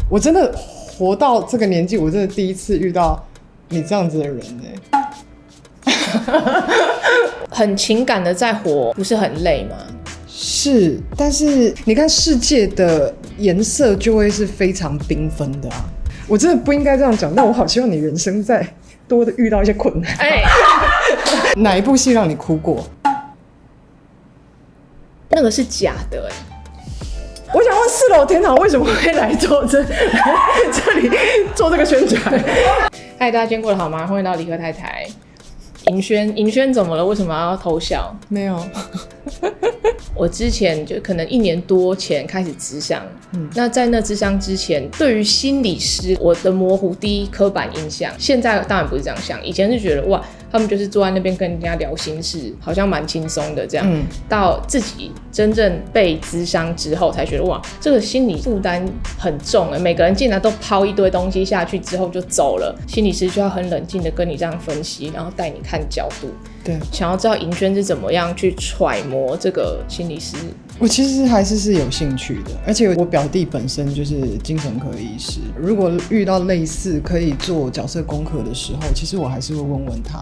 我真的活到这个年纪，我真的第一次遇到你这样子的人很情感的在活，不是很累吗？是，但是你看世界的颜色就会是非常缤纷的啊。我真的不应该这样讲，但我好希望你人生再多的遇到一些困难。哪一部戏让你哭过？那个是假的我想问4楼天堂为什么会来做这里做这个宣传？嗨，大家今天过得好吗？欢迎到理科太太。尹轩怎么了？为什么要偷笑？没有，我之前就可能1年多前开始諮商，那在那諮商之前，对于心理师我的模糊第一刻板印象，现在当然不是这样想，以前是觉得哇，他们就是坐在那边跟人家聊心事，好像蛮轻松的这样，到自己真正被諮商之后，才觉得哇，这个心理负担很重每个人竟然都抛一堆东西下去之后就走了，心理师就要很冷静的跟你这样分析，然后带你看角度。对，想要知道尹轩是怎么样去揣摩这个心理师。我其实还是有兴趣的，而且我表弟本身就是精神科医师，如果遇到类似可以做角色功课的时候，其实我还是会问问他。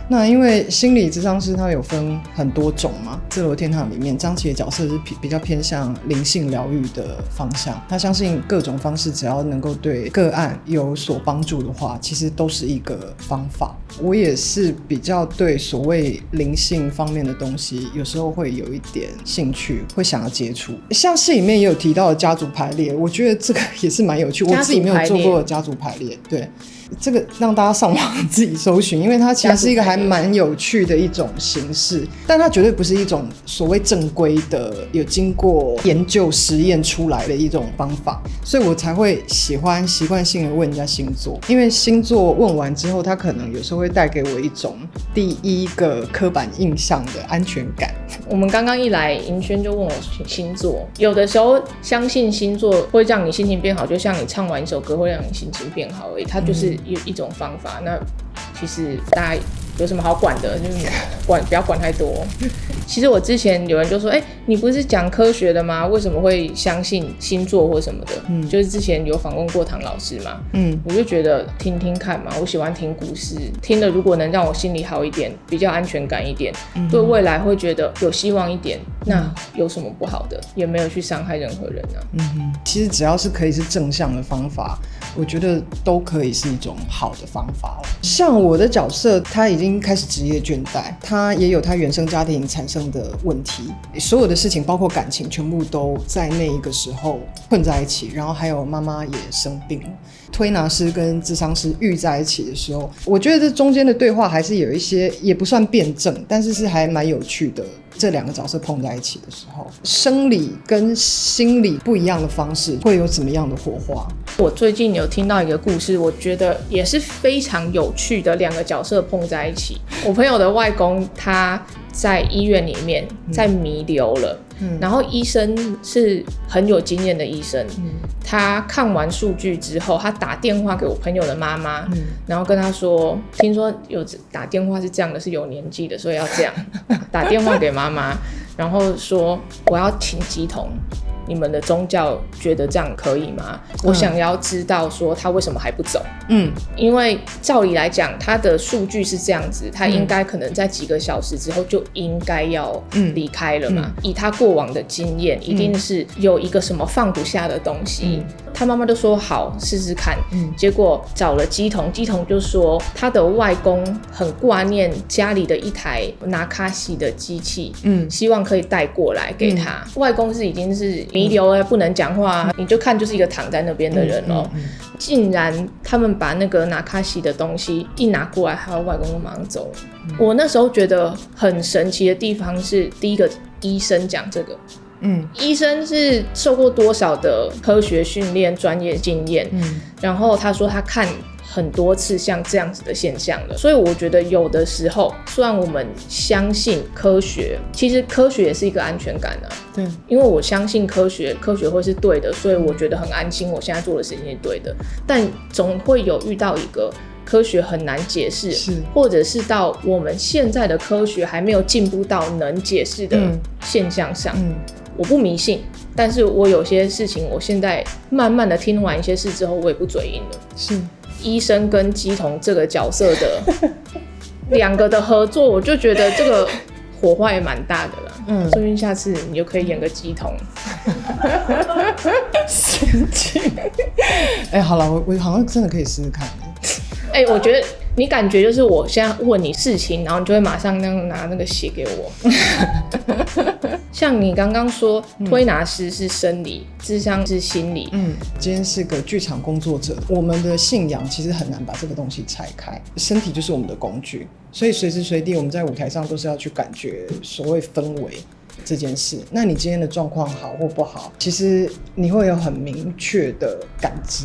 那因为心理咨商师他有分很多种嘛，4楼天堂里面张琪的角色是比较偏向灵性疗愈的方向，他相信各种方式只要能够对个案有所帮助的话，其实都是一个方法。我也是比较对所谓灵性方面的东西有时候会有一点兴趣，会想要接触。像戏里面也有提到的家族排列，我觉得这个也是蛮有趣，我自己没有做过的家族排列。对，这个让大家上网自己搜寻，因为它其实是一个还蛮有趣的一种形式，但它绝对不是一种所谓正规的有经过研究实验出来的一种方法，所以我才会喜欢习惯性的问人家星座，因为星座问完之后，它可能有时候会带给我一种第一个刻板印象的安全感。我们刚刚一来，尹轩就问我星座，有的时候相信星座会让你心情变好，就像你唱完一首歌会让你心情变好而已，它就是一种方法。那其实大家有什么好管的，就是不要管太多。其实我之前有人就说你不是讲科学的吗？为什么会相信星座或什么的？就是之前有访问过唐老师嘛，我就觉得听听看嘛，我喜欢听故事，听了如果能让我心里好一点，比较安全感一点，对未来会觉得有希望一点，那有什么不好的？也没有去伤害任何人啊。其实只要是可以是正向的方法，我觉得都可以是一种好的方法了。像我的角色，他已经开始职业倦怠，他也有他原生家庭产生的问题，所有的事情包括感情全部都在那一个时候混在一起，然后还有妈妈也生病了。推拿师跟諮商师遇在一起的时候，我觉得这中间的对话还是有一些也不算辩证，但是还蛮有趣的。这两个角色碰在一起的时候，生理跟心理不一样的方式会有怎么样的火花？我最近有听到一个故事，我觉得也是非常有趣的，两个角色碰在一起。我朋友的外公他在医院里面在弥留了，然后医生是很有经验的医生，他看完数据之后，他打电话给我朋友的妈妈，然后跟他说，听说有打电话是这样的，是有年纪的，所以要这样打电话给妈妈，然后说我要请乩童，你们的宗教觉得这样可以吗？我想要知道说他为什么还不走。因为照理来讲他的数据是这样子，他应该可能在几个小时之后就应该要离开了嘛，以他过往的经验一定是有一个什么放不下的东西，他妈妈就说好试试看，结果找了乩童，乩童就说他的外公很挂念家里的一台拿卡西的机器，希望可以带过来给他，外公是已经是弥留不能讲话，你就看就是一个躺在那边的人咯，竟然他们把那个拿卡西的东西一拿过来，他的外公就马上走了。我那时候觉得很神奇的地方是，第一个医生讲这个，医生是受过多少的科学训练、专业经验，然后他说他看很多次像这样子的现象了，所以我觉得有的时候，虽然我们相信科学，其实科学也是一个安全感啊。对，因为我相信科学会是对的，所以我觉得很安心，我现在做的事情是对的。但总会有遇到一个科学很难解释，或者是到我们现在的科学还没有进步到能解释的现象上。我不迷信，但是我有些事情，我现在慢慢的听完一些事之后，我也不嘴硬了。是医生跟乩童这个角色的两个的合作，我就觉得这个火花也蛮大的啦。说不定下次你就可以演个乩童。神经。好了，我好像真的可以试试看。我觉得你感觉就是我现在问你事情，然后你就会马上拿那个写给我。像你刚刚说，推拿师是生理，諮商是心理。今天是个剧场工作者，我们的信仰其实很难把这个东西拆开。身体就是我们的工具，所以随时随地我们在舞台上都是要去感觉所谓氛围这件事。那你今天的状况好或不好，其实你会有很明确的感知。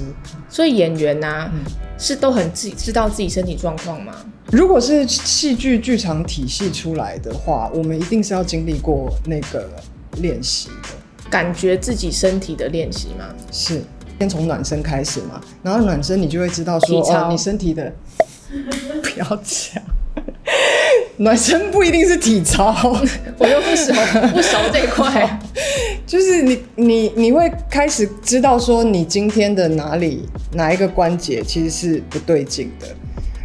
所以演员啊，是都很知道自己身体状况吗？如果是戏剧剧场体系出来的话，我们一定是要经历过那个练习的，感觉自己身体的练习吗？是，先从暖身开始嘛，然后暖身你就会知道说，你身体的不要讲。暖身不一定是体操，我又不熟这一块。就是你会开始知道说你今天的哪一个关节其实是不对劲的，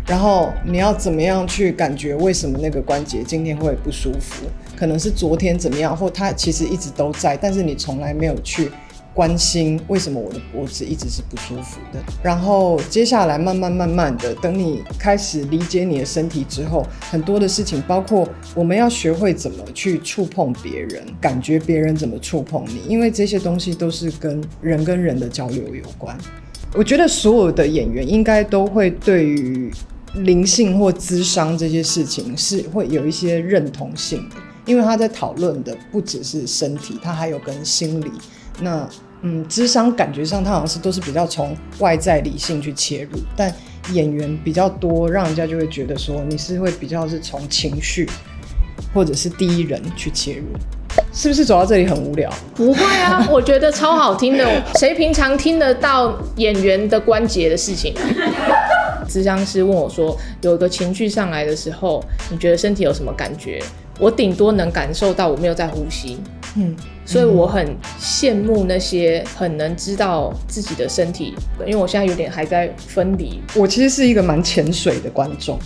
然后你要怎么样去感觉为什么那个关节今天会不舒服，可能是昨天怎么样，或它其实一直都在，但是你从来没有去关心为什么我的脖子一直是不舒服的。然后接下来慢慢的，等你开始理解你的身体之后，很多的事情包括我们要学会怎么去触碰别人，感觉别人怎么触碰你，因为这些东西都是跟人的交流有关。我觉得所有的演员应该都会对于灵性或諮商这些事情是会有一些认同性的，因为他在讨论的不只是身体，他还有跟心理。那諮商感觉上他好像都是比较从外在理性去切入，但演员比较多，让人家就会觉得说你是会比较是从情绪或者是第一人去切入。是不是走到这里很无聊？不会啊，我觉得超好听的。谁平常听得到演员的关节的事情？諮商师问我说，有一个情绪上来的时候，你觉得身体有什么感觉？我顶多能感受到我没有在呼吸。所以我很羡慕那些很能知道自己的身体，因为我现在有点还在分离。我其实是一个蛮潜水的观众，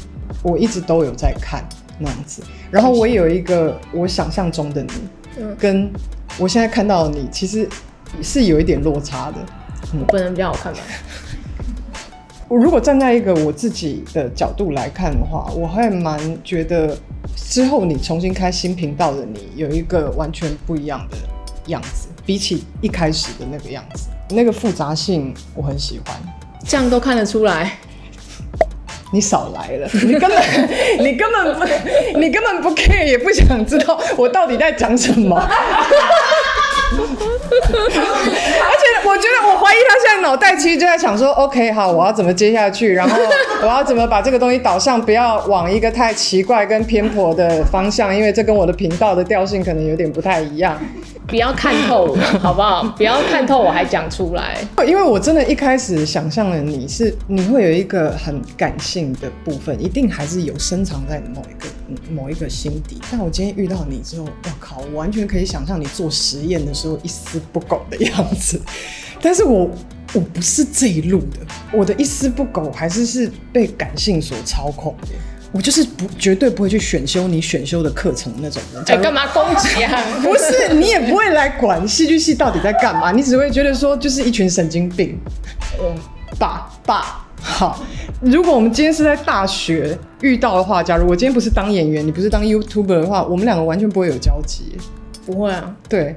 我一直都有在看那样子，然后我有一个我想象中的你，跟我现在看到的你其实是有一点落差的。不能比较好看吗？我如果站在一个我自己的角度来看的话，我还蛮觉得之后你重新开新频道的你有一个完全不一样的样子，比起一开始的那个样子，那个复杂性我很喜欢。这样都看得出来。你少来了，你根本不 care， 也不想知道我到底在讲什么。而且我觉得，我怀疑他现在脑袋其实就在想说 ，OK， 好，我要怎么接下去，然后我要怎么把这个东西导向，不要往一个太奇怪跟偏颇的方向，因为这跟我的频道的调性可能有点不太一样。不要看透我，好不好？不要看透我还讲出来。因为我真的一开始想象的你会有一个很感性的部分，一定还是有深藏在某一个心底。但我今天遇到你之后，我靠，我完全可以想象你做实验的时候一丝不苟的样子。但是我不是这一路的，我的一丝不苟还是被感性所操控的。我就是绝对不会去选修你选修的课程那种人。干嘛攻击啊？不是，你也不会来管戏剧系到底在干嘛，你只会觉得说就是一群神经病。好，如果我们今天是在大学遇到的话，假如我今天不是当演员，你不是当 YouTuber 的话，我们两个完全不会有交集。不会啊。对。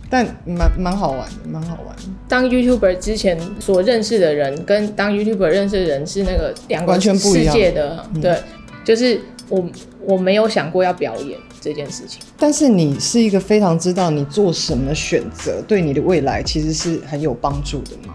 但蛮好玩的，蛮好玩的。当 YouTuber 之前所认识的人，跟当 YouTuber 认识的人是那个两个世界的，对，就是我没有想过要表演这件事情。但是你是一个非常知道你做什么选择对你的未来其实是很有帮助的嘛。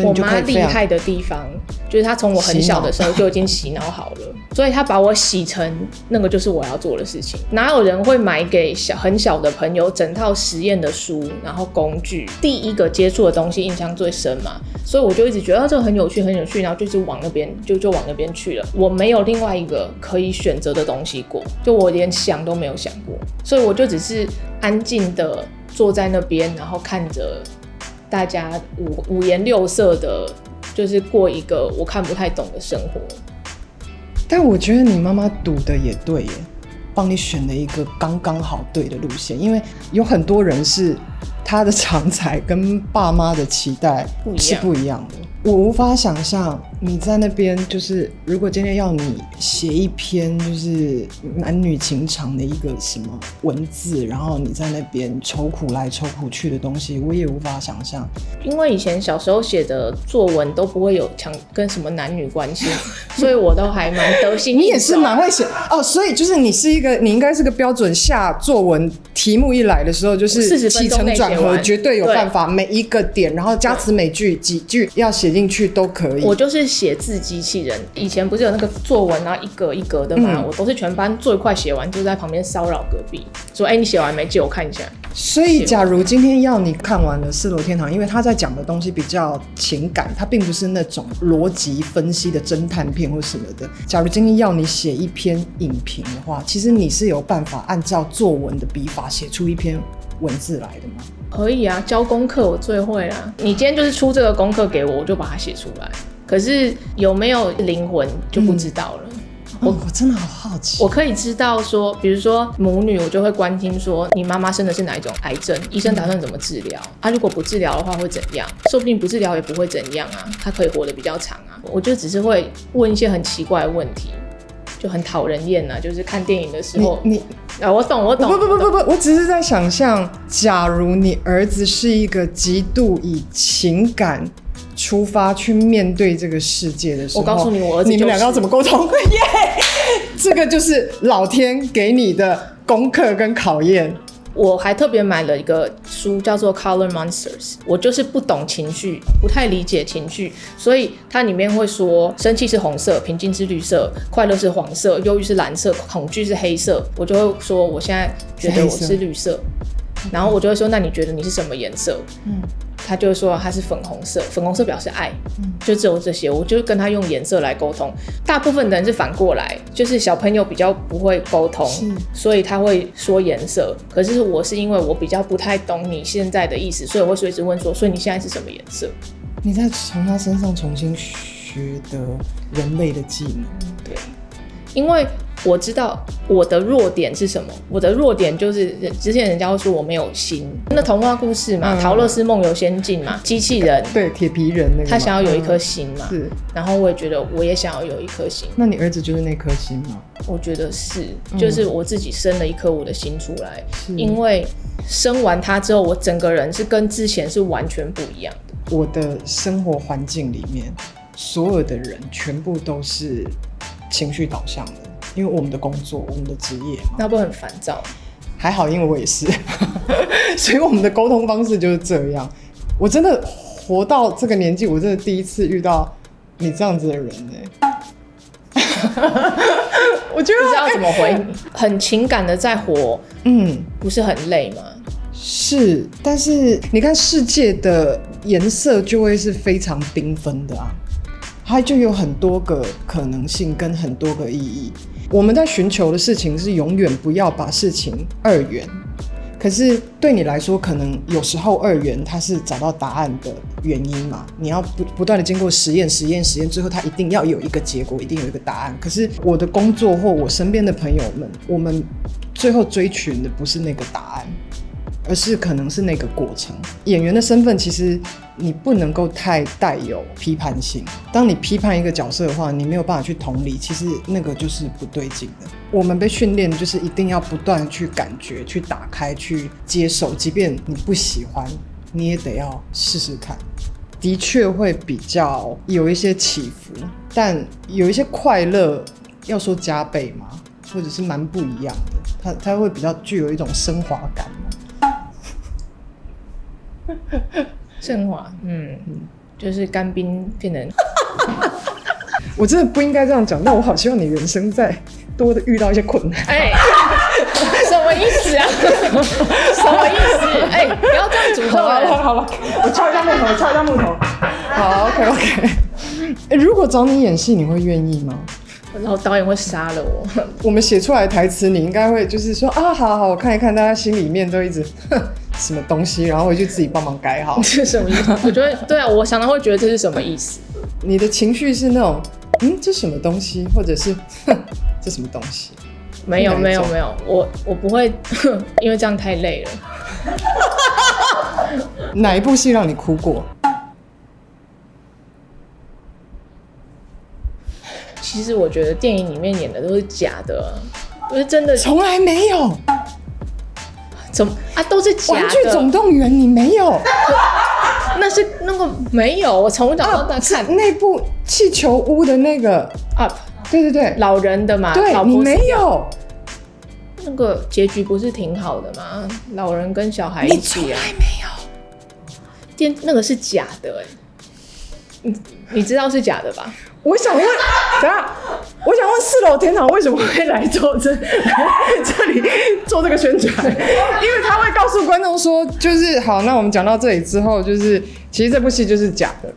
我妈厉害的地方就是她从我很小的时候就已经洗脑好了，所以她把我洗成那个就是我要做的事情。哪有人会买给很小的朋友整套实验的书，然后工具，第一个接触的东西印象最深嘛，所以我就一直觉得这个很有趣很有趣，然后就是往那边就往那边去了。我没有另外一个可以选择的东西过，就我连想都没有想过，所以我就只是安静的坐在那边，然后看着大家五颜六色的，就是过一个我看不太懂的生活。但我觉得你妈妈赌的也对耶，帮你选了一个刚刚好对的路线，因为有很多人是他的长才跟爸妈的期待是不一样的。我无法想象你在那边，就是如果今天要你写一篇就是男女情长的一个什么文字，然后你在那边愁苦来愁苦去的东西，我也无法想象。因为以前小时候写的作文都不会有跟什么男女关系，所以我都还蛮得心应手。你也是蛮会写哦，所以就是你应该是个标准下作文题目一来的时候，就是起承转合绝对有办法，每一个点，然后加词美句几句要写进去都可以。我就是写字机器人，以前不是有那个作文然后一格一格的吗？我都是全班最快写完，就在旁边骚扰隔壁，说：“你写完没？借我看一下。”所以，假如今天要你看完了《四楼天堂》，因为他在讲的东西比较情感，他并不是那种逻辑分析的侦探片或什么的。假如今天要你写一篇影评的话，其实你是有办法按照作文的笔法写出一篇文字来的吗？可以啊，交功课我最会啦。你今天就是出这个功课给我，我就把它写出来。可是有没有灵魂就不知道了。我真的好好奇。我可以知道说，比如说母女，我就会关心说，你妈妈生的是哪一种癌症，医生打算怎么治疗啊？如果不治疗的话会怎样？说不定不治疗也不会怎样啊，她可以活得比较长啊。我就只是会问一些很奇怪的问题，就很讨人厌啊。就是看电影的时候，我懂。不，我只是在想象，假如你儿子是一个极度以情感出发去面对这个世界的时候，我告诉你，我儿子你们两个要怎么沟通？这个就是老天给你的功课跟考验。我还特别买了一个书，叫做《Color Monsters》。我就是不懂情绪，不太理解情绪，所以它里面会说，生气是红色，平静是绿色，快乐是黄色，忧郁是蓝色，恐惧是黑色。我就会说，我现在觉得我是绿色，然后我就会说，那你觉得你是什么颜色？他就会说他是粉红色，粉红色表示爱，就只有这些。我就跟他用颜色来沟通。大部分的人是反过来，就是小朋友比较不会沟通，所以他会说颜色。可是我是因为我比较不太懂你现在的意思，所以我会随时问说，所以你现在是什么颜色？你在从他身上重新学的人类的技能。对，因为我知道我的弱点是什么。我的弱点就是之前人家会说我没有心，那童话故事嘛，陶乐斯梦游仙境嘛，机器人，对，铁皮人那个，他想要有一颗心嘛，是。然后我也觉得我也想要有一颗心。那你儿子就是那颗心吗？我觉得是，就是我自己生了一颗我的心出来，因为生完他之后，我整个人是跟之前是完全不一样的。我的生活环境里面，所有的人全部都是情绪导向的。因为我们的工作，我们的职业嘛，那不会很烦躁？还好，因为我也是，所以我们的沟通方式就是这样。我真的活到这个年纪，我真的第一次遇到你这样子的人我觉得不知道怎么回你，很情感的在活，不是很累吗？是，但是你看世界的颜色就会是非常缤纷的啊，它就有很多个可能性跟很多个意义。我们在寻求的事情是永远不要把事情二元，可是对你来说，可能有时候二元它是找到答案的原因嘛，你要不断的经过实验，最后它一定要有一个结果，一定有一个答案。可是我的工作或我身边的朋友们，我们最后追寻的不是那个答案，而是可能是那个过程。演员的身份其实你不能够太带有批判性，当你批判一个角色的话，你没有办法去同理，其实那个就是不对劲的。我们被训练就是一定要不断去感觉，去打开，去接受，即便你不喜欢，你也得要试试看。的确会比较有一些起伏，但有一些快乐要说加倍嘛，或者是蛮不一样的，它会比较具有一种升华感。升华，就是干冰变成我真的不应该这样讲，但我好希望你人生再多的遇到一些困难。什么意思啊？什么意思？不要这样诅咒人。好了，我敲一下木头。好 ，OK。如果找你演戏，你会愿意吗？然后导演会杀了我。我们写出来的台词，你应该会就是说啊，好，我看一看，大家心里面都一直什么东西，然后回去自己帮忙改好。这是什么意思？我觉得对啊，我常常会觉得这是什么意思。你的情绪是那种这什么东西，或者是这什么东西？没有，我不会，因为这样太累了。哪一部戏让你哭过？其实我觉得电影里面演的都是假的，不是真的，从来没有。都是假的。玩具总动员你没有？那个没有，我从小到大看那部气球屋的那个 Up， 对，老人的嘛，对，你没有。那个结局不是挺好的吗？老人跟小孩一起啊。你从来没有。那个是假的你知道是假的吧？我想问，等下，我想问4楼天堂为什么会来做这里做这个宣传？因为他会告诉观众说，就是好，那我们讲到这里之后，就是其实这部戏就是假的。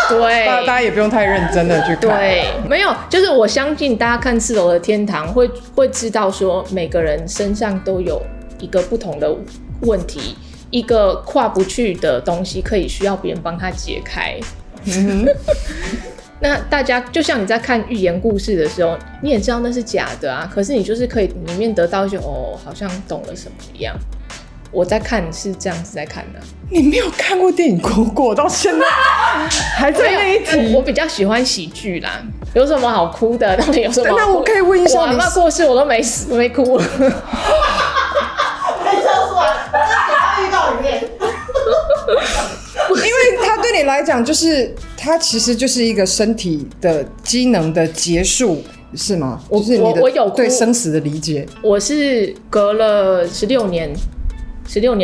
对，大家也不用太认真的去看。对，没有，就是我相信大家看4楼的天堂会知道说，每个人身上都有一个不同的问题，一个跨不去的东西，可以需要别人帮他解开。那大家就像你在看寓言故事的时候，你也知道那是假的啊，可是你就是可以里面得到一些好像懂了什么一样。我在看是这样子在看的。你没有看过电影哭过，到现在还在那一题。我比较喜欢喜剧啦，有什么好哭的？到底有什么好哭？那我可以问一下，我阿嬷过世我都没哭了。因为它对你来讲，就是它其实就是一个身体的机能的结束，是吗？就是你的我有对生死的理解。我是隔了16年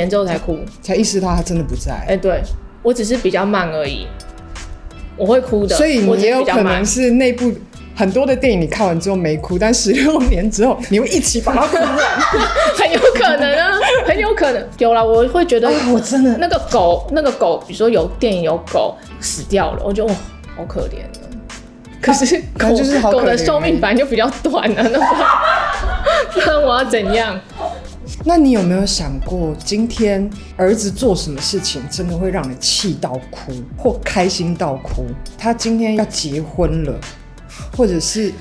之后才哭，才意识到他真的不在。对，我只是比较慢而已，我会哭的。所以你也有可能是那部很多的电影你看完之后没哭，但16年之后你会一起把它哭完。很有可能啊，很有可能。有啦，我会觉得我真的那个狗，比如说有电影有狗死掉了，我觉得好可怜啊。可是狗的寿命本来就比较短啊，不然我要怎样？那你有没有想过，今天儿子做什么事情真的会让你气到哭，或开心到哭？他今天要结婚了，或者是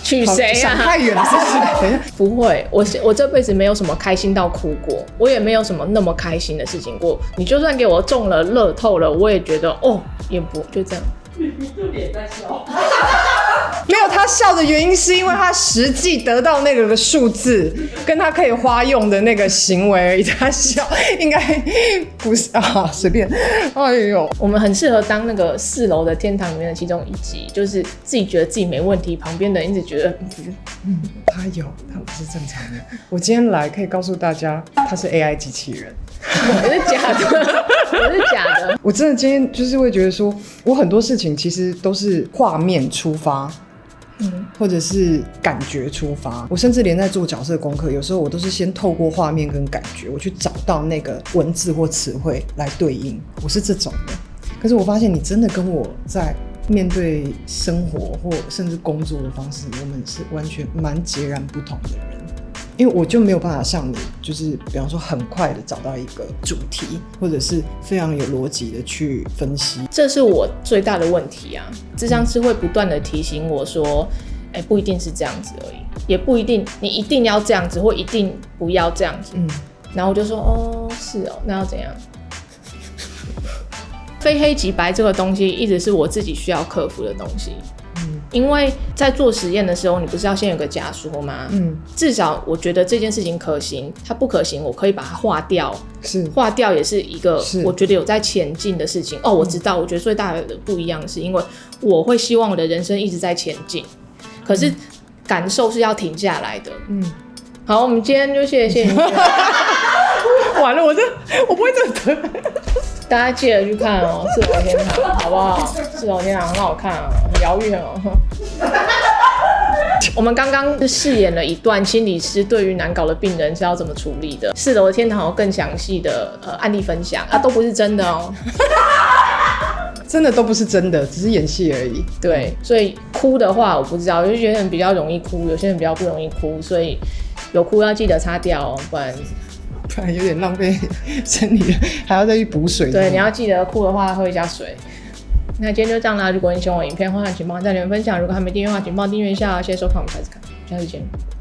娶谁啊？想太远了，是不是？等一下，不会，我这辈子没有什么开心到哭过，我也没有什么那么开心的事情过。你就算给我中了乐透了，我也觉得也不就这样。就脸在笑。没有，他笑的原因是因为他实际得到那个数字，跟他可以花用的那个行为而已。他笑应该不是啊，随便。哎呦，我们很适合当那个4楼的天堂里面的其中一集，就是自己觉得自己没问题，旁边的人一直觉得他不是正常的。我今天来可以告诉大家，他是 AI 机器人。我是假的，我是假的。我真的今天就是会觉得说，我很多事情其实都是画面出发。或者是感觉出发，我甚至连在做角色功课，有时候我都是先透过画面跟感觉，我去找到那个文字或词汇来对应，我是这种的。可是我发现你真的跟我在面对生活或甚至工作的方式，我们是完全蛮截然不同的人。因为我就没有办法像你，就是比方说很快的找到一个主题，或者是非常有逻辑的去分析。这是我最大的问题啊！諮商師會不斷的提醒我說，不一定是這樣子而已，也不一定你一定要這樣子，或一定不要這樣子。然後我就說，是哦，那要怎樣？非黑即白這個東西一直是我自己需要克服的東西。因為在做實驗的時候，你不是要先有個假說嗎？至少我覺得這件事情可行，它不可行，我可以把它劃掉。是，劃掉也是一個我覺得有在前進的事情。我知道，我覺得最大的不一樣是因為我會希望我的人生一直在前進，可是感受是要停下來的。好，我們今天就謝謝你。完了，我不會這樣得。大家記得去看哦，《4樓天堂》好不好？4樓天堂很好看哦，很療癒哦。我們剛剛飾演了一段心理師對於難搞的病人是要怎麼處理的。4樓的天堂有更詳細的案例分享啊，都不是真的哦。真的都不是真的，只是演戲而已。對，所以哭的話我不知道，有些人比較容易哭，有些人比較不容易哭，所以有哭要記得擦掉哦，不然不然有点浪费身体，还要再去补水。对，你要记得哭的话喝一下水。那今天就这样啦，如果你喜欢我影片，欢迎请帮我在留言分享。如果还没订阅的话，请帮我订阅一下。谢谢收看，我们下次看，下次见。